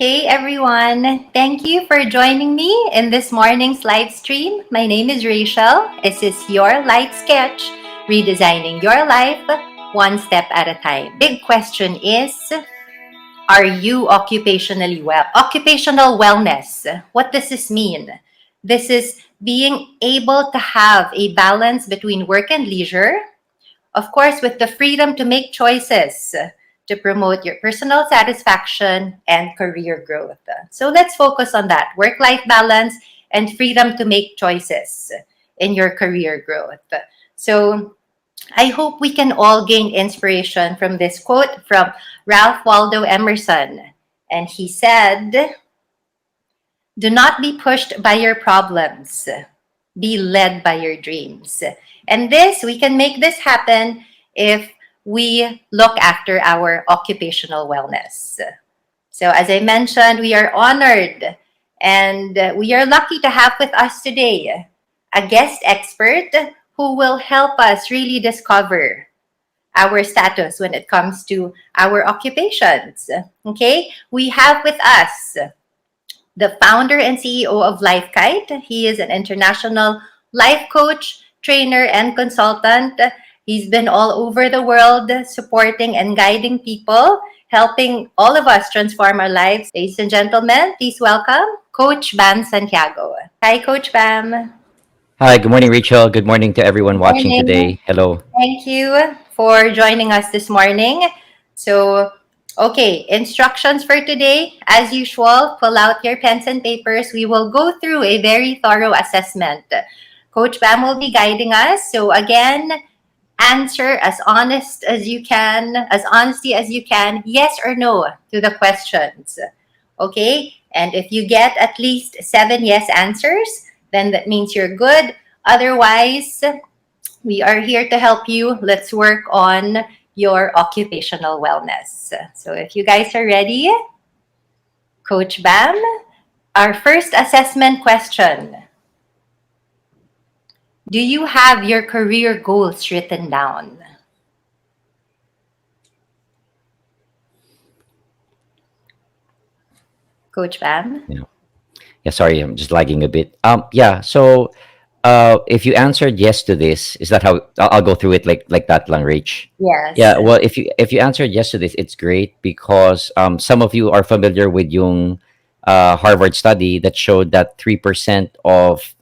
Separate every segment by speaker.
Speaker 1: Hey everyone, thank you for joining me in this morning's live stream. My name is Rachel. This is your light sketch, redesigning your life one step at a time. Big question is, are you occupationally well? Occupational wellness. What does this mean? This is being able to have a balance between work and leisure, of course, with the freedom to make choices to promote your personal satisfaction and career growth. So let's focus on that work life balance and freedom to make choices in your career growth. So I hope we can all gain inspiration from this quote from Ralph Waldo Emerson. And he said, "Do not be pushed by your problems, be led by your dreams." And we can make this happen if we look after our occupational wellness. So, as I mentioned, we are honored and we are lucky to have with us today a guest expert who will help us really discover our status when it comes to our occupations. Okay, we have with us the founder and CEO of LifeKite. He is an international life coach, trainer, and consultant. He's been all over the world supporting and guiding people, helping all of us transform our lives. Ladies and gentlemen, please welcome Coach Bam Santiago. Hi, Coach Bam.
Speaker 2: Hi, good morning, Rachel. Good morning to everyone watching
Speaker 1: Morning.
Speaker 2: today. Hello.
Speaker 1: Thank you for joining us this morning. So, okay, instructions for today. As usual, pull out your pens and papers. We will go through a very thorough assessment. Coach Bam will be guiding us. So, again, answer as honest as you can, as honesty as you can, yes or no to the questions. Okay? And if you get at least 7 yes answers, then that means you're good. Otherwise, we are here to help you. Let's work on your occupational wellness. So, if you guys are ready, Coach Bam, our first assessment question: do you have your career goals written down? Coach Bam?
Speaker 2: Yeah. Yeah, sorry, I'm just lagging a bit. Yeah, so if you answered yes to this, is that how I'll go through it like that lang, Rach?
Speaker 1: Yes.
Speaker 2: Yeah, well, if you answered yes to this, it's great because some of you are familiar with yung Harvard study that showed that 3% of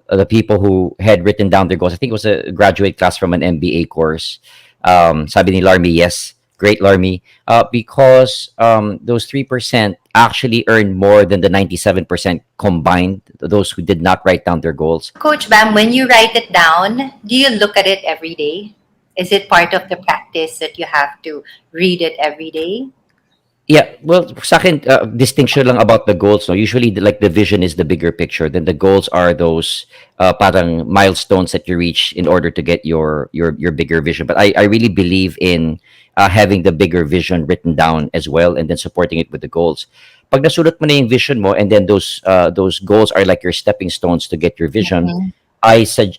Speaker 2: the people who had written down their goals. I think it was a graduate class from an MBA course. Sabi ni Larmy, yes, great Larmy, because those 3% actually earned more than the 97% combined, those who did not write down their goals.
Speaker 1: Coach Bam, when you write it down, do you look at it every day? Is it part of the practice that you have to read it every day?
Speaker 2: Yeah, well, sa akin, distinction lang about the goals. No? Usually, like the vision is the bigger picture. Then the goals are those parang milestones that you reach in order to get your bigger vision. But I really believe in having the bigger vision written down as well, and then supporting it with the goals. Pag nasulat mo na yung vision mo, and then those goals are like your stepping stones to get your vision.
Speaker 1: Mhm.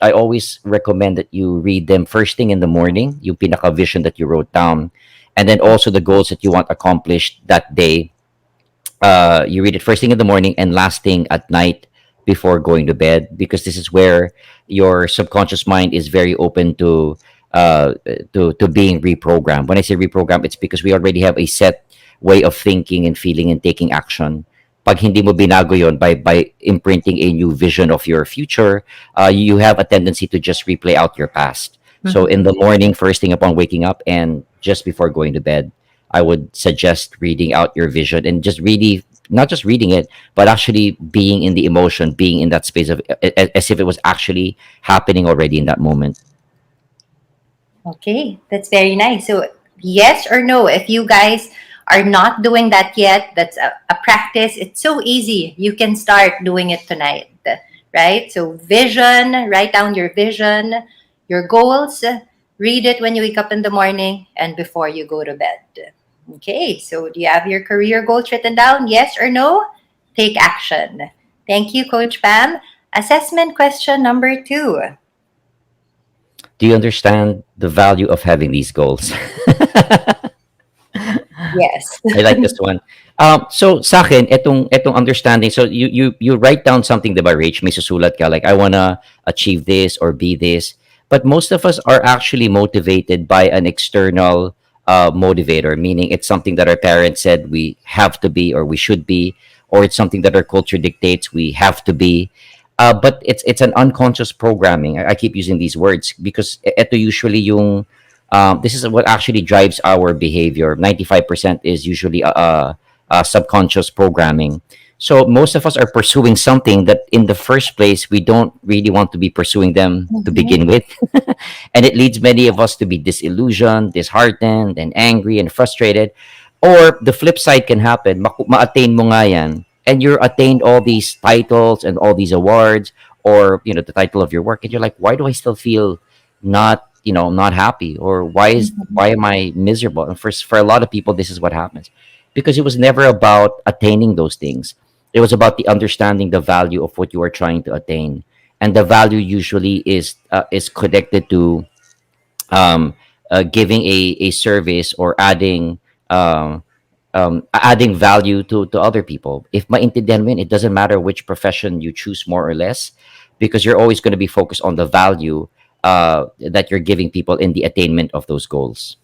Speaker 2: I always recommend that you read them first thing in the morning, yung pinaka vision that you wrote down, and then also the goals that you want accomplished that day. You read it first thing in the morning and last thing at night before going to bed, because this is where your subconscious mind is very open to being reprogrammed. When I say reprogram, it's because we already have a set way of thinking and feeling and taking action. Pag hindi mo binago yon by imprinting a new vision of your future, you have a tendency to just replay out your past. So in the morning, first thing upon waking up, and just before going to bed, I would suggest reading out your vision and just really not just reading it, but actually being in the emotion, being in that space of as if it was actually happening already in that moment.
Speaker 1: Okay, that's very nice. So, yes or no, if you guys are not doing that yet, that's a practice. It's so easy. You can start doing it tonight, right? So, vision, write down your vision, your goals, read it when you wake up in the morning and before you go to bed. Okay, so do you have your career goals written down? Yes or no? Take action. Thank you, Coach Pam. Assessment question number 2.
Speaker 2: Do you understand the value of having these goals?
Speaker 1: Yes.
Speaker 2: I like this one. So sa akin, etong understanding, so you write down something, diba, Rach? May susulat ka, like, I wanna achieve this or be this. But most of us are actually motivated by an external motivator, meaning it's something that our parents said we have to be or we should be, or it's something that our culture dictates we have to be. But it's an unconscious programming. I keep using these words because ito usually yung this is what actually drives our behavior. 95% is usually subconscious programming. So most of us are pursuing something that in the first place we don't really want to be pursuing them to
Speaker 1: Mhm.
Speaker 2: begin with. And it leads many of us to be disillusioned, disheartened, and angry and frustrated. Or the flip side can happen, ma-attain mo nga yan, and you're attained all these titles and all these awards, or the title of your work, and you're like, why do I still feel not happy, or why am I miserable? And for a lot of people, this is what happens because it was never about attaining those things. It was about the understanding the value of what you are trying to attain, and the value usually is connected to um, giving a service or adding value to other people. If maintindihan mo yun, it doesn't matter which profession you choose more or less, because you're always going to be focused on the value that you're giving people in the attainment of those goals.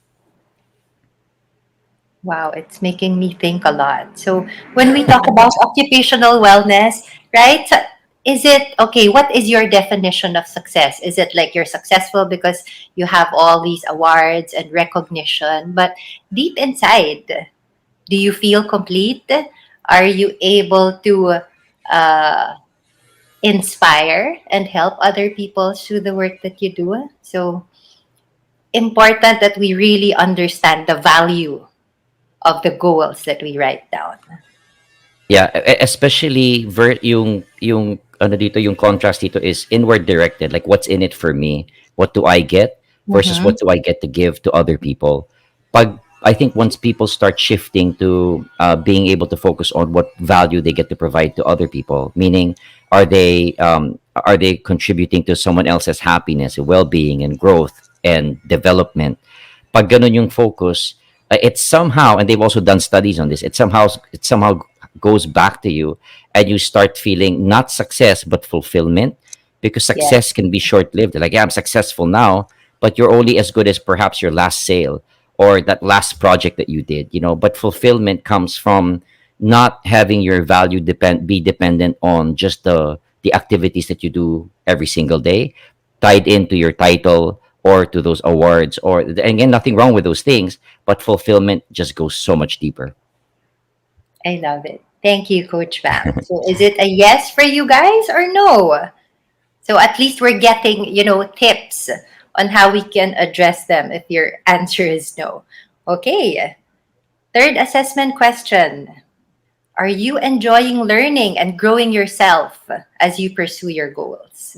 Speaker 1: Wow, it's making me think a lot. So, when we talk about occupational wellness, right? Is it okay? What is your definition of success? Is it like you're successful because you have all these awards and recognition, but deep inside, do you feel complete? Are you able to uh, inspire and help other people through the work that you do? So, important that we really understand the value of the goals that we write down.
Speaker 2: Yeah, especially yung ano dito, yung contrast dito is inward directed, like what's in it for me, what do I get versus
Speaker 1: Mm-hmm.
Speaker 2: what do I get to give to other people. Pag I think once people start shifting to being able to focus on what value they get to provide to other people, meaning are they contributing to someone else's happiness, well-being, and growth and development. Pag ganun yung focus, it's somehow, and they've also done studies on this, it somehow goes back to you, and you start feeling not success but fulfillment, because
Speaker 1: Yes.
Speaker 2: success can be short-lived. Like, yeah, I'm successful now, but you're only as good as perhaps your last sale or that last project that you did. But fulfillment comes from not having your value be dependent on just the activities that you do every single day, tied into your title or to those awards. Or, and again, nothing wrong with those things, but fulfillment just goes so much deeper.
Speaker 1: I love it. Thank you, Coach Bam. So is it a yes for you guys or no? So at least we're getting, tips on how we can address them if your answer is no. Okay. Third assessment question. Are you enjoying learning and growing yourself as you pursue your goals?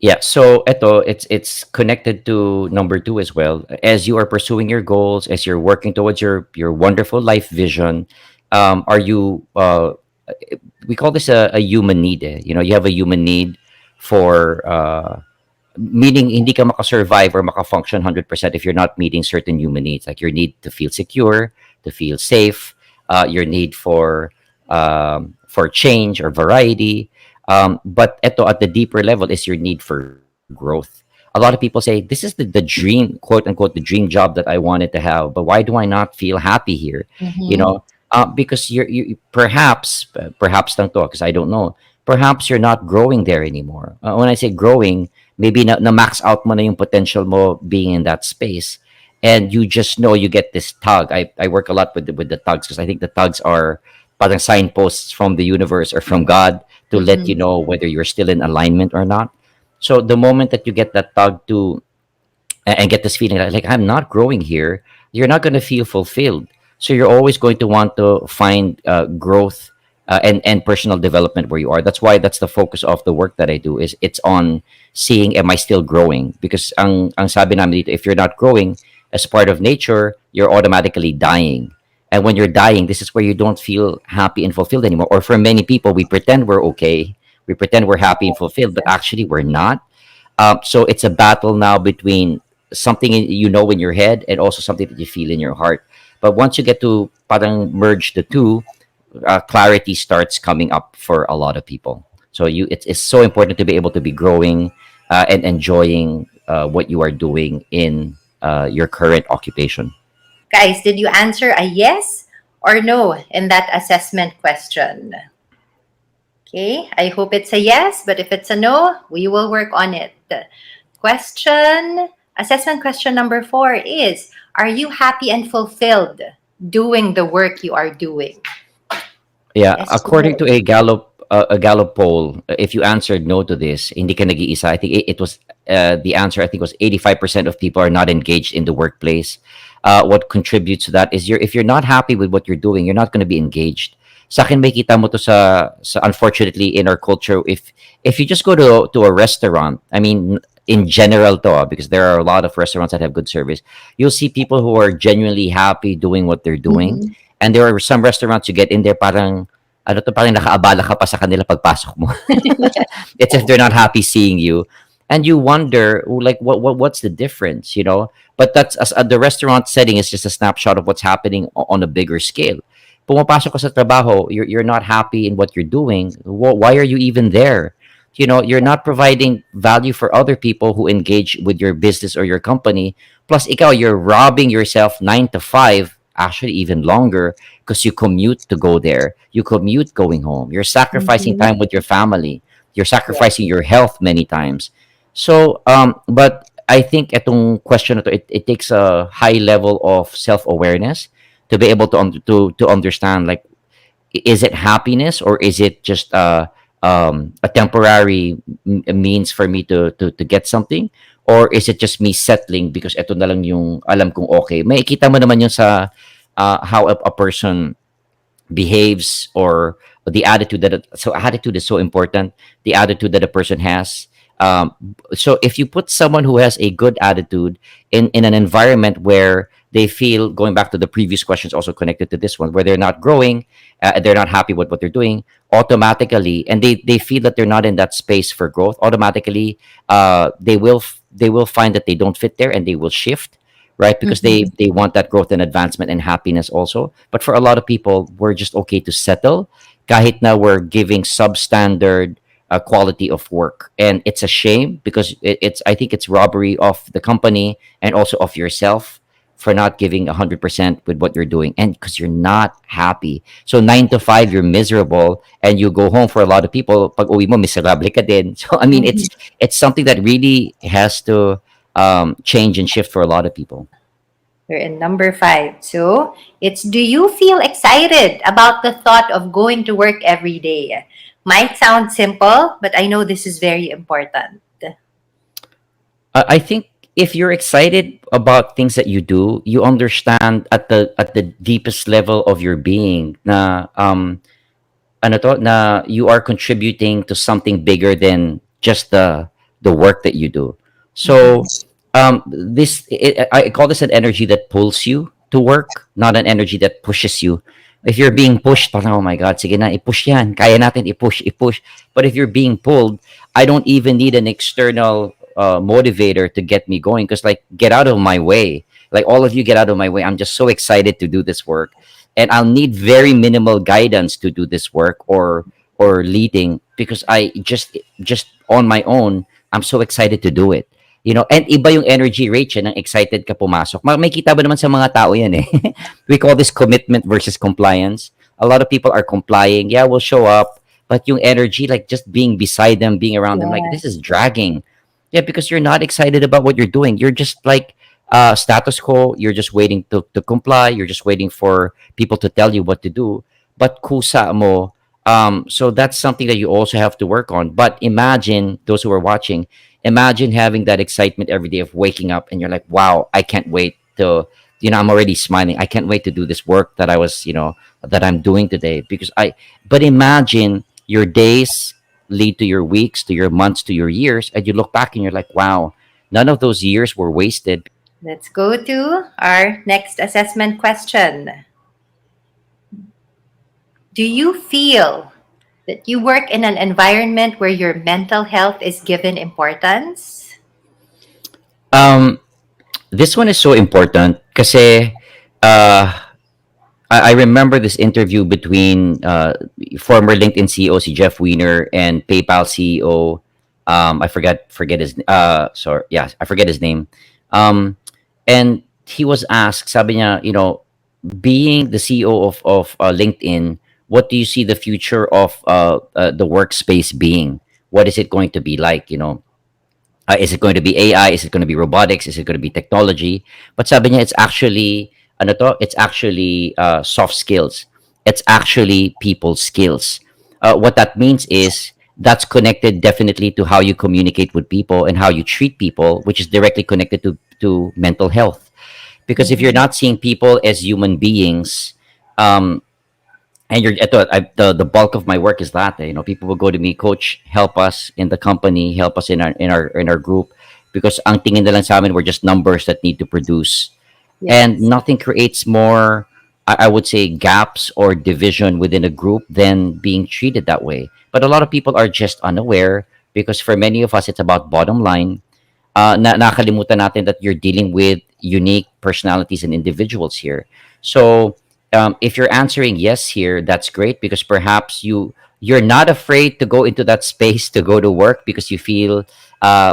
Speaker 2: Yeah, so it's connected to number two as well. As you are pursuing your goals, as you're working towards your wonderful life vision, are you we call this a human need. You have a human need for meaning hindi ka makasurvive or makafunction 100% if you're not meeting certain human needs, like your need to feel secure, to feel safe, your need for change or variety. But eto, at the deeper level, is your need for growth. A lot of people say, this is the dream, quote unquote, the dream job that I wanted to have, but why do I not feel happy here? you
Speaker 1: Mm-hmm.
Speaker 2: know because you perhaps lang to, because I don't know, perhaps you're not growing there anymore. When I say growing, maybe na max out mo na yung potential mo being in that space, and you just know you get this tug. I work a lot with the tugs, because I think the tugs are parang signposts from the universe or from God to let you
Speaker 1: Mm-hmm.
Speaker 2: know whether you're still in alignment or not. So the moment that you get that tug to and get this feeling like I'm not growing here, you're not going to feel fulfilled. So you're always going to want to find growth and personal development where you are. That's the focus of the work that I do. Is it's on seeing, am I still growing? Because ang sabi namin dito, if you're not growing as part of nature, you're automatically dying. And when you're dying, this is where you don't feel happy and fulfilled anymore. Or for many people, we pretend we're okay, we pretend we're happy and fulfilled, but actually we're not. So it's a battle now between something you know in your head and also something that you feel in your heart. But once you get to parang merge the two, clarity starts coming up for a lot of people. So it's so important to be able to be growing and enjoying what you are doing in your current occupation.
Speaker 1: Guys, did you answer a yes or no in that assessment question? Okay, I hope it's a yes, but if it's a no, we will work on it. Assessment question number 4 is: are you happy and fulfilled doing the work you are doing?
Speaker 2: Yeah,
Speaker 1: Yes or
Speaker 2: according
Speaker 1: no?
Speaker 2: to a Gallup poll, if you answered no to this, hindi ka nag-iisa. I think it was the answer. I think was 85% of people are not engaged in the workplace. What contributes to that is if you're not happy with what you're doing, you're not going to be engaged. Sa akin, may kita mo to sa unfortunately in our culture. If you just go to a restaurant, I mean, in general to because there are a lot of restaurants that have good service, you'll see people who are genuinely happy doing what they're doing,
Speaker 1: Mhm.
Speaker 2: and there are some restaurants you get in there parang ano to, parang nakaabala ka pa sa kanila pagpasok mo. It's if they're not happy seeing you. And you wonder, oh, like, what's the difference, you know? But that's the restaurant setting is just a snapshot of what's happening on a bigger scale. Pumapasok ka sa trabaho, you're not happy in what you're doing. Why are you even there? You know, you're not providing value for other people who engage with your business or your company. Plus, ikaw, you're robbing yourself 9 to 5, actually even longer, because you commute to go there. You commute going home. You're sacrificing
Speaker 1: Mhm.
Speaker 2: time with your family. You're
Speaker 1: Yeah.
Speaker 2: sacrificing your health many times. So, but I think itong question na to, it takes a high level of self-awareness to be able to understand, like, is it happiness or is it just a temporary means for me to get something, or is it just me settling because ito na lang yung alam kong okay. May ikita mo naman yun sa how a person behaves, or the attitude so attitude is so important, the attitude that a person has. So if you put someone who has a good attitude in an environment where they feel, going back to the previous questions also connected to this one, where they're not growing, they're not happy with what they're doing, automatically, and they feel that they're not in that space for growth, automatically they will find that they don't fit there, and they will shift, right? Because
Speaker 1: Mhm.
Speaker 2: they want that growth and advancement and happiness also. But for a lot of people, we're just okay to settle kahit na we're giving substandard quality of work, and it's a shame because it's, I think it's robbery of the company and also of yourself for not giving 100% with what you're doing, and because you're not happy. So 9 to 5 you're miserable, and you go home. For a lot of people, pag uwi mo miserable ka din. So I mean,
Speaker 1: Mhm.
Speaker 2: it's something that really has to change and shift for a lot of people.
Speaker 1: We're in number 5. So it's: do you feel excited about the thought of going to work every day? Might sound simple, but I know this is very important.
Speaker 2: I think if you're excited about things that you do, you understand at the deepest level of your being na ano to, na you are contributing to something bigger than just the work that you do.
Speaker 1: Mhm.
Speaker 2: So I call this an energy that pulls you to work, not an energy that pushes you. If you're being pushed, parang, oh my God, sige na, i-push yan. Kaya natin, i-push, i-push. But if you're being pulled, I don't even need an external motivator to get me going, because, like, get out of my way. Like, all of you get out of my way. I'm just so excited to do this work, and I'll need very minimal guidance to do this work, or leading, because I just on my own, I'm so excited to do it. You know, and iba yung energy rate siya ng excited ka pumasok. May kita ba naman sa mga tao yan eh. We call this commitment versus compliance. A lot of people are complying. Yeah, we'll show up. But yung energy, like just being beside them, being around them, like, this is
Speaker 1: Yes.
Speaker 2: dragging. Yeah, because you're not excited about what you're doing. You're just like status quo. You're just waiting to comply. You're just waiting for people to tell you what to do. But kusa mo. So that's something that you also have to work on. But imagine, those who are watching, imagine having that excitement every day of waking up and you're like, wow, I can't wait to, I'm already smiling. I can't wait to do this work that I was, that I'm doing today. But imagine your days lead to your weeks, to your months, to your years, and you look back and you're like, wow, none of those years were wasted.
Speaker 1: Let's go to our next assessment question. Do you feel that you work in an environment where your mental health is given importance?
Speaker 2: Um, this one is so important kasi I remember this interview between former LinkedIn CEO si Jeff Weiner and PayPal CEO. I forget his sorry, yeah, I forget his name. Um, and he was asked, sabi niya, being the CEO of LinkedIn, what do you see the future of the workspace being? What is it going to be like? Is it going to be AI? Is it going to be robotics? Is it going to be technology? But sabi niya, it's actually, ano to? It's actually soft skills. It's actually people skills. What that means is that's connected definitely to how you communicate with people and how you treat people, which is directly connected to mental health. Because if you're
Speaker 1: Mhm.
Speaker 2: not seeing people as human beings, um, and the bulk of my work is that, people will go to me, coach, help us in the company, help us in our group, because ang tingin na lang sa amin, we're just numbers that need to produce, and
Speaker 1: Yes.
Speaker 2: nothing creates more, I would say, gaps or division within a group than being treated that way. But a lot of people are just unaware, because for many of us it's about bottom line. Nakalimutan natin that you're dealing with unique personalities and individuals here. So if you're answering yes here, that's great, because perhaps you're not afraid to go into that space to go to work, because you feel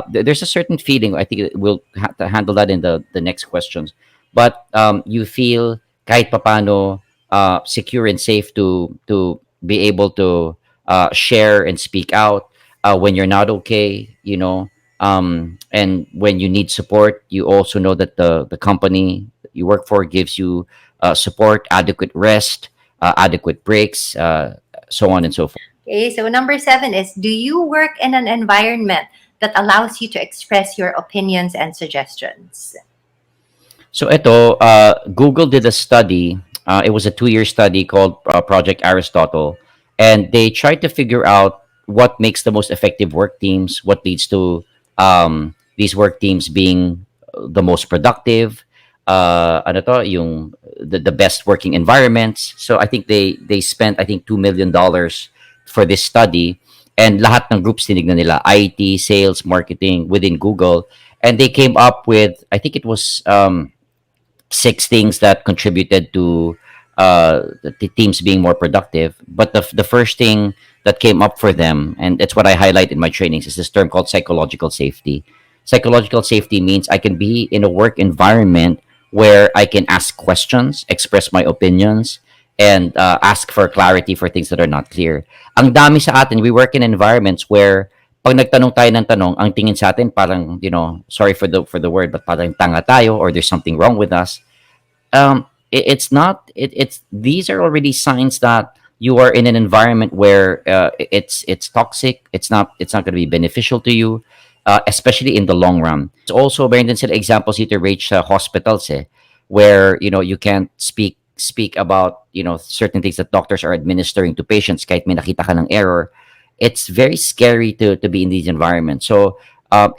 Speaker 2: there's a certain feeling. I think we'll have to handle that in the next questions. But you feel kahit papano secure and safe to be able to share and speak out when you're not okay, and when you need support, you also know that the company that you work for gives you support, adequate rest, adequate breaks, so on and so forth.
Speaker 1: Okay, so number seven is, do you work in an environment that allows you to express your opinions and suggestions?
Speaker 2: So Google did a study. It was a 2-year study called Project Aristotle, and they tried to figure out what makes the most effective work teams, what leads to these work teams being the most productive, ano to, yung the best working environments. So I think they spent, I think, $2 million for this study, and lahat ng groups tinignan nila, IT, sales, marketing within Google, and they came up with, I think it was 6 things that contributed to the teams being more productive. But the first thing that came up for them, and that's what I highlight in my trainings, is this term called psychological safety. Psychological safety means I can be in a work environment where I can ask questions, express my opinions, and ask for clarity for things that are not clear. Ang dami sa atin, we work in environments where pag nagtanong tayo ng tanong, ang tingin sa atin parang, sorry for the word, but parang tanga tayo, or there's something wrong with us. It's not it's these are already signs that you are in an environment where it's toxic. It's not going to be beneficial to you, especially in the long run. Also, meron din sila examples dito, reach hospitals, where you can't speak about certain things that doctors are administering to patients kahit may nakita ka ng error. It's very scary to be in these environments. So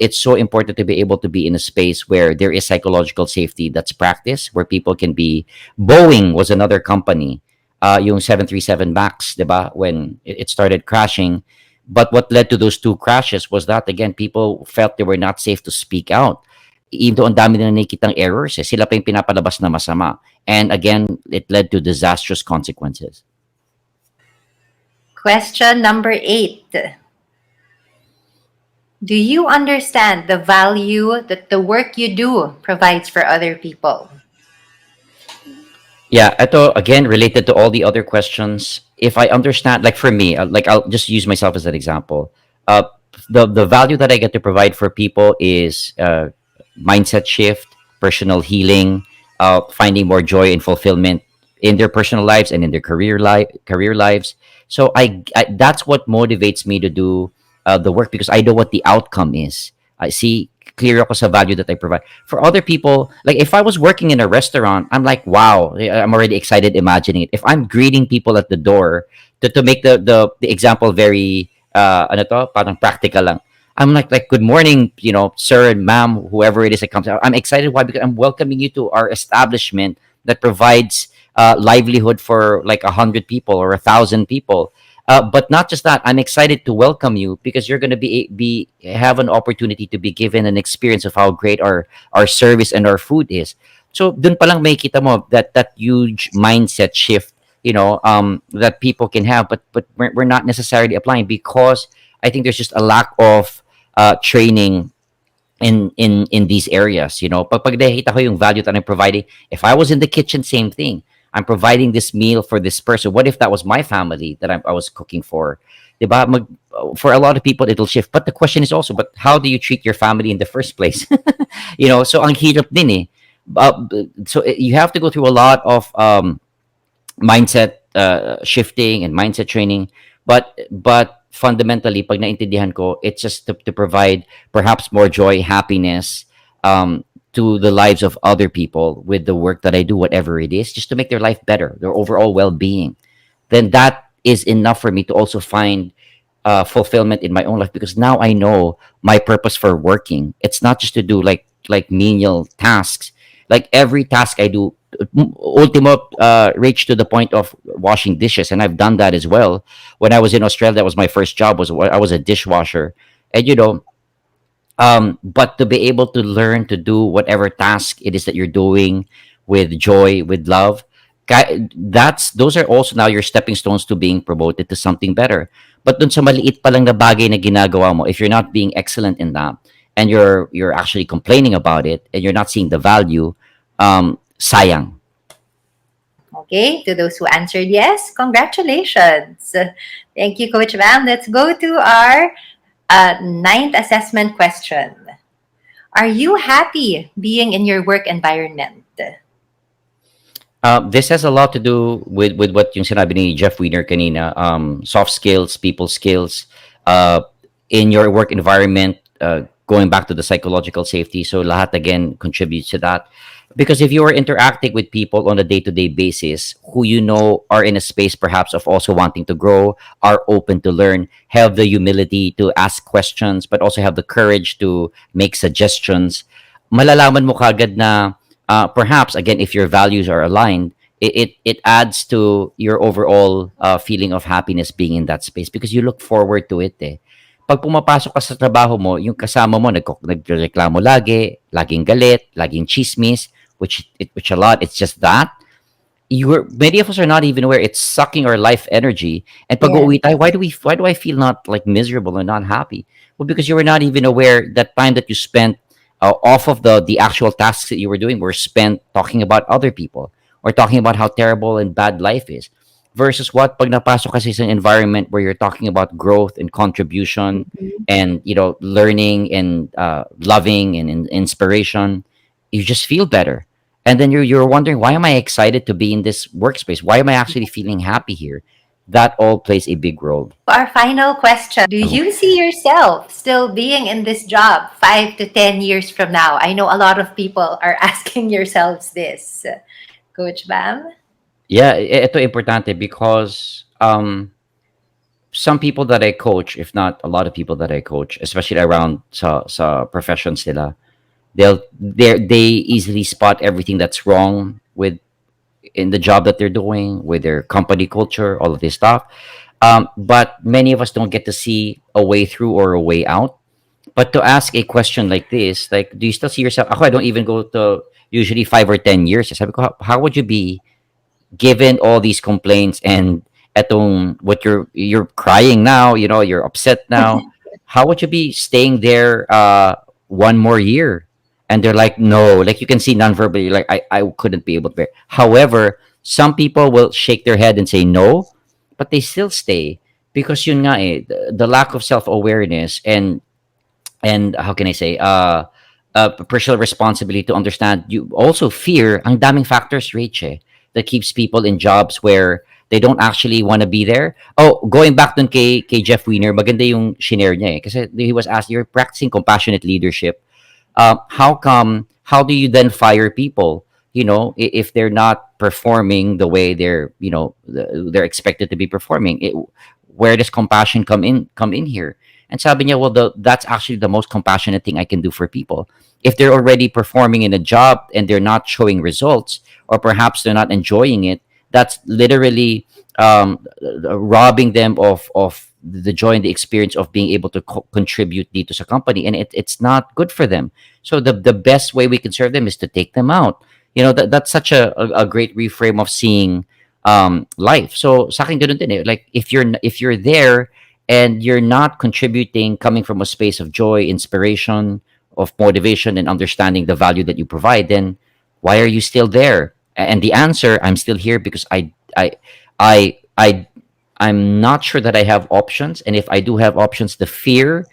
Speaker 2: it's so important to be able to be in a space where there is psychological safety that's practiced, where people can be. Boeing was another company, yung 737 Max, diba, when it started crashing. But what led to those two crashes was that, again, people felt they were not safe to speak out. Even though ang dami na nakikitang errors, sila pa yung pinapalabas na masama. And again, it led to disastrous consequences.
Speaker 1: Question number eight. Do you understand the value that the work you do provides for other people?
Speaker 2: Yeah, ito again related to all the other questions. If I understand, like for me, like I'll just use myself as an example. Uh, the value that I get to provide for people is mindset shift, personal healing, finding more joy and fulfillment in their personal lives and in their career lives. So that's what motivates me to do the work, because I know what the outcome is. I see clear ako sa value that I provide. For other people, like if I was working in a restaurant, I'm like, wow, I'm already excited imagining it. If I'm greeting people at the door, to make the example very ano to, parang practical lang. I'm like good morning, sir and ma'am, whoever it is that comes out. I'm excited. Why? Because I'm welcoming you to our establishment that provides livelihood for like 100 people or 1,000 people. But not just that, I'm excited to welcome you because you're going to be have an opportunity to be given an experience of how great our service and our food is. So dun pa lang makikita mo that huge mindset shift, that people can have, but we're not necessarily applying because I think there's just a lack of training in these areas. Pag nakita ko yung value that I'm providing, if I was in the kitchen, same thing. I'm providing this meal for this person. What if that was my family that I was cooking for? Diba? For a lot of people, it'll shift. But the question is also, but how do you treat your family in the first place? So ang hirap din eh. So you have to go through a lot of mindset shifting and mindset training, but fundamentally pag naintindihan ko, it's just to provide perhaps more joy, happiness, to the lives of other people with the work that I do, whatever it is, just to make their life better, their overall well-being. Then that is enough for me to also find fulfillment in my own life, because now I know my purpose for working. It's not just to do like menial tasks. Like every task I do, ultimo reach to the point of washing dishes, and I've done that as well. When I was in Australia, that was my first job. Was I was a dishwasher, and but to be able to learn to do whatever task it is that you're doing with joy, with love, those are also now your stepping stones to being promoted to something better. But dun sa maliit pa lang na bagay na ginagawa mo, if you're not being excellent in that, and you're actually complaining about it, and you're not seeing the value, sayang.
Speaker 1: Okay, to those who answered yes, congratulations. Thank you, Coach Bam. Let's go to our ninth assessment question. Are you happy being in your work environment?
Speaker 2: This has a lot to do with what yung sinabi ni Jeff Wiener kanina, soft skills, people skills, uh, in your work environment, going back to the psychological safety. So lahat again contributes to that. Because if you are interacting with people on a day-to-day basis who are in a space perhaps of also wanting to grow, are open to learn, have the humility to ask questions, but also have the courage to make suggestions, malalaman mo kagad na perhaps again, if your values are aligned, it adds to your overall feeling of happiness being in that space, because you look forward to it eh. Pag pumapasok ka sa trabaho mo, yung kasama mo nagreklamo lagi, laging galit, laging chismis, which a lot, it's just that many of us are not even aware it's sucking our life energy. And pag
Speaker 1: Yeah.
Speaker 2: uuwi tayo, why do I feel not like miserable or not happy? Well, because you were not even aware that time that you spent off of the actual tasks that you were doing were spent talking about other people, or talking about how terrible and bad life is. Versus what pag napasok kasi sa environment where you're talking about growth and contribution,
Speaker 1: Mhm.
Speaker 2: and learning and loving and inspiration, you just feel better. And then you're wondering, why am I excited to be in this workspace? Why am I actually feeling happy here? That all plays a big role.
Speaker 1: To our final question. Do you see yourself still being in this job 5 to 10 years from now? I know a lot of people are asking yourselves this. Coach Bam?
Speaker 2: Yeah, ito importante because some people that I coach, if not a lot of people that I coach, especially around sa professions nila, they easily spot everything that's wrong with in the job that they're doing, with their company culture, all of this stuff. But many of us don't get to see a way through or a way out. But to ask a question like this, like, do you still see yourself? Ako, I don't even go to usually 5 or 10 years. Sabi ko, how would you be given all these complaints, and etong what you're crying now, you're upset now, how would you be staying there one more year? And they're like, no, like you can see non-verbally, like I couldn't be able to bear. However, some people will shake their head and say no, but they still stay, because yun nga eh, the lack of self-awareness, and how can I say, personal responsibility to understand you also fear. Ang daming factors, Rach, that keeps people in jobs where they don't actually want to be there. Oh, going back dun kay Jeff Wiener, maganda yung shinare niya eh. Kasi he was asked, you're practicing compassionate leadership. How do you then fire people, if they're not performing the way they're expected to be performing? Where does compassion come in here? And sabi niya, well, that's actually the most compassionate thing I can do for people. If they're already performing in a job and they're not showing results, or perhaps they're not enjoying it, that's literally robbing them of the joy and the experience of being able to contribute to a company, and it's not good for them. So the best way we can serve them is to take them out, That's such a great reframe of seeing life. So sa akin ganun din eh. Like if you're there and you're not contributing, coming from a space of joy, inspiration, of motivation, and understanding the value that you provide, then why are you still there? And the answer, I'm still here because I I'm not sure that I have options, and if I do have options, the fear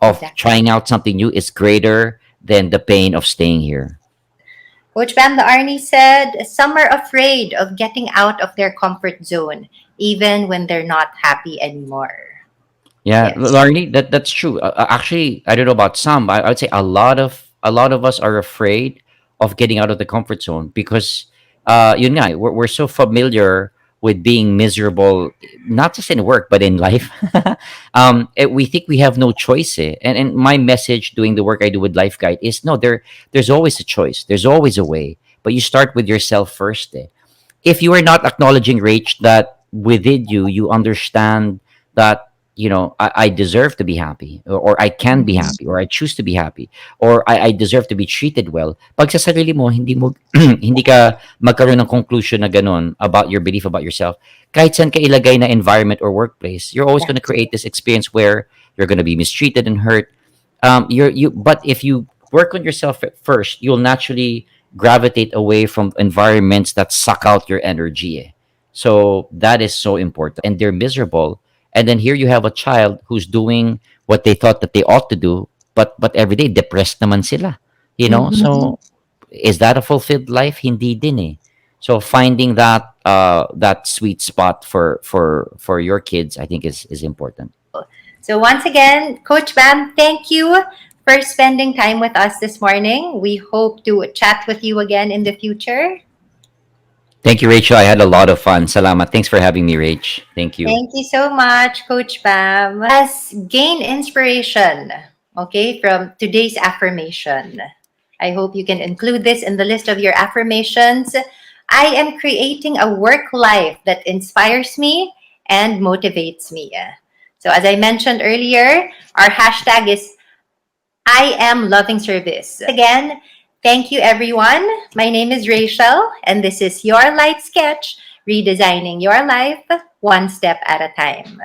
Speaker 2: of trying out something new is greater than the pain of staying here.
Speaker 1: Coach Bam the Arnie said, some are afraid of getting out of their comfort zone, even when they're not happy anymore.
Speaker 2: Yeah,
Speaker 1: Yes.
Speaker 2: Larnie, that's true. Actually, I don't know about some, but I would say a lot of us are afraid of getting out of the comfort zone because, we're so familiar with being miserable, not just in work but in life. We think we have no choice. And my message doing the work I do with Life Guide is no, there's always a choice. There's always a way, but you start with yourself first. If you are not acknowledging, Rach, that within you understand that I deserve to be happy, or I can be happy, or I choose to be happy, or I deserve to be treated well. Pag sa sarili mo hindi mo hindi ka magkaroon ng conclusion na ganon about your belief about yourself, kahit saan ka ilagay na environment or workplace, you're always going to create this experience where you're going to be mistreated and hurt. But if you work on yourself at first, you'll naturally gravitate away from environments that suck out your energy. So that is so important. And they're miserable. And then here you have a child who's doing what they thought that they ought to do, but every day depressed naman sila. So is that a fulfilled life? Hindi din eh. So finding that sweet spot for your kids, I think is important.
Speaker 1: So once again, Coach Bam, thank you for spending time with us this morning. We hope to chat with you again in the future.
Speaker 2: Thank you, Rachel. I had a lot of fun. Salamat. Thanks for having me, Rach. Thank you.
Speaker 1: Thank you so much, Coach Bam. Let's gain inspiration, okay, from today's affirmation. I hope you can include this in the list of your affirmations. I am creating a work life that inspires me and motivates me. So, as I mentioned earlier, our hashtag is I am loving service. Again, thank you, everyone. My name is Rachel, and this is your light sketch, redesigning your life one step at a time.